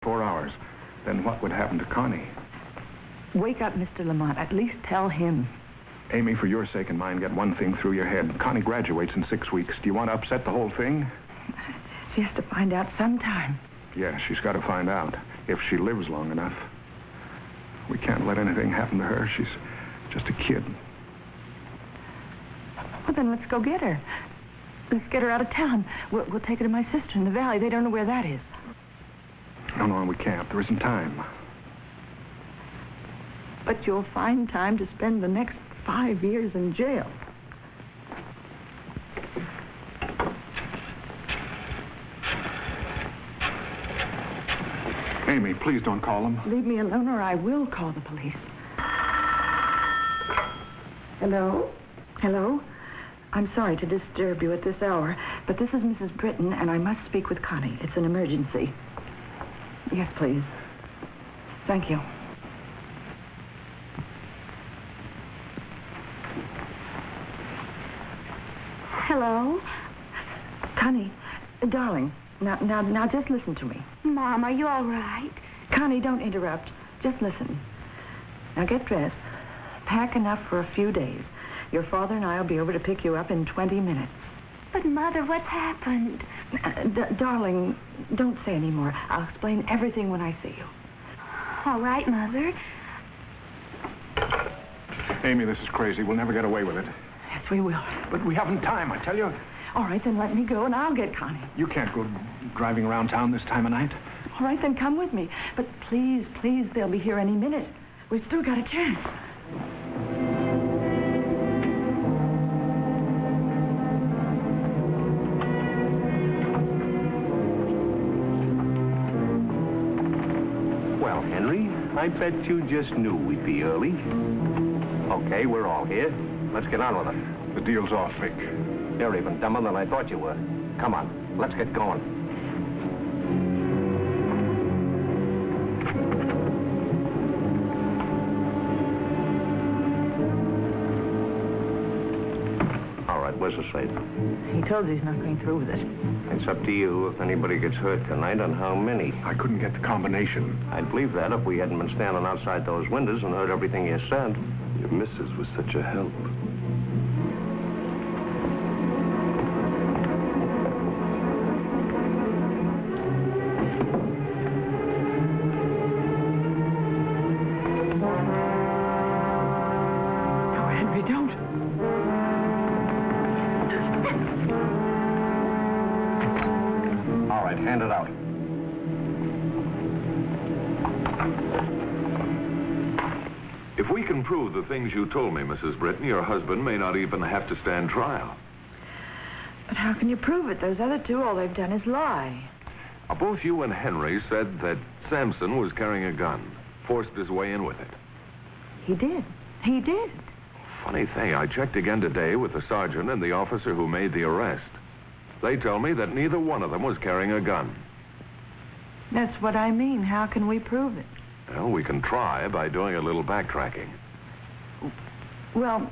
4 hours. Then what would happen to Connie? Wake up, Mr. Lamont. At least tell him. Amy, for your sake and mine, get one thing through your head. Connie graduates in 6 weeks. Do you want to upset the whole thing? She has to find out sometime. Yeah, she's got to find out. If she lives long enough. We can't let anything happen to her. She's just a kid. Well, then let's go get her. Let's get her out of town. We'll take her to my sister in the valley. They don't know where that is. No, we can't. There isn't time. But you'll find time to spend the next 5 years in jail. Amy, please don't call them. Leave me alone or I will call the police. Hello? Hello? I'm sorry to disturb you at this hour, but this is Mrs. Britton, and I must speak with Connie. It's an emergency. Yes, please. Thank you. Hello? Connie, darling, now just listen to me. Mom, are you all right? Connie, don't interrupt. Just listen. Now get dressed. Pack enough for a few days. Your father and I will be over to pick you up in 20 minutes. But, Mother, what's happened? Darling, don't say any more. I'll explain everything when I see you. All right, Mother. Amy, this is crazy. We'll never get away with it. Yes, we will. But we haven't time, I tell you. All right, then let me go and I'll get Connie. You can't go driving around town this time of night. All right, then come with me. But please, they'll be here any minute. We've still got a chance. Well, Henry, I bet you just knew we'd be early. Okay, we're all here. Let's get on with it. The deal's off, Vic. You're even dumber than I thought you were. Come on, let's get going. All right, where's the safe? He told you he's not going through with it. It's up to you if anybody gets hurt tonight and how many. I couldn't get the combination. I'd believe that if we hadn't been standing outside those windows and heard everything you said. Your missus was such a help. Hand it out. If we can prove the things you told me, Mrs. Britton, your husband may not even have to stand trial. But how can you prove it? Those other two, all they've done is lie. Both you and Henry said that Sampson was carrying a gun, forced his way in with it. He did. He did. Funny thing, I checked again today with the sergeant and the officer who made the arrest. They tell me that neither one of them was carrying a gun. That's what I mean. How can we prove it? Well, we can try by doing a little backtracking. Well,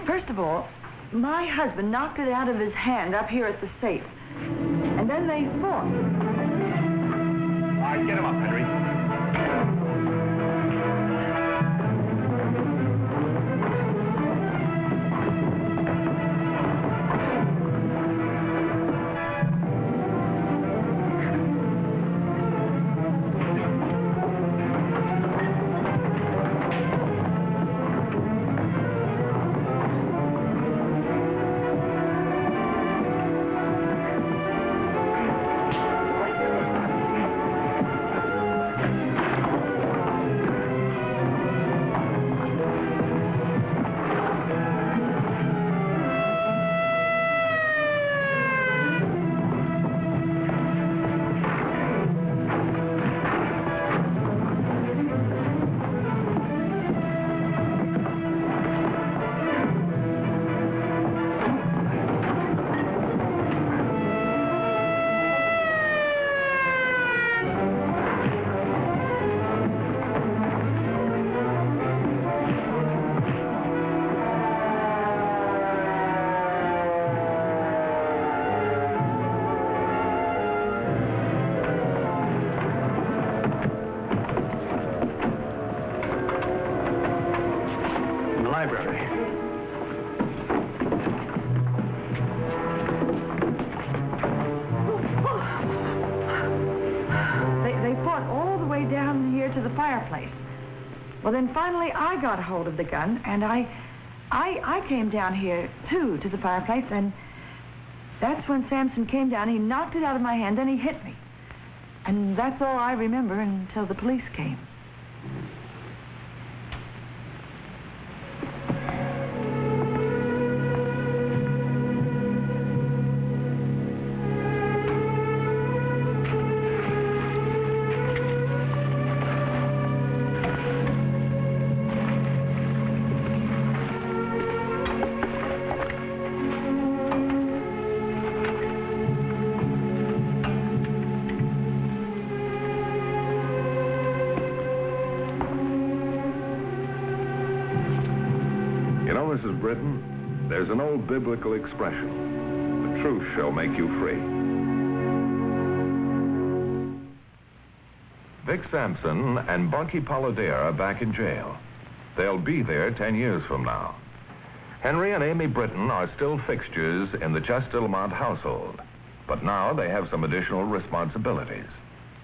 first of all, my husband knocked it out of his hand up here at the safe. And then they fought. All right, get him up, Henry. fireplace. Well, then finally I got a hold of the gun, and I came down here, too, to the fireplace, and that's when Samson came down. He knocked it out of my hand, then he hit me. And that's all I remember until the police came. You know, Mrs. Britton, there's an old biblical expression: the truth shall make you free. Vic Sampson and Bunky Polidare are back in jail. They'll be there 10 years from now. Henry and Amy Britton are still fixtures in the Chester Lamont household, but now they have some additional responsibilities,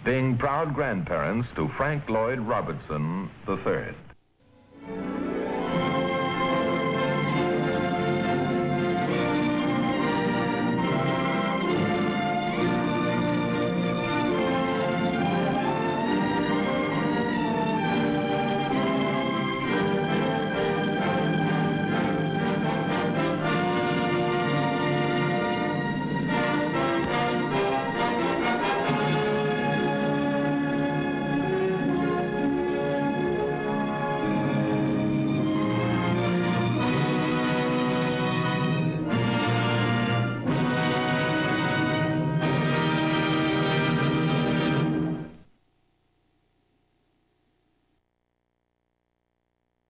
being proud grandparents to Frank Lloyd Robertson III.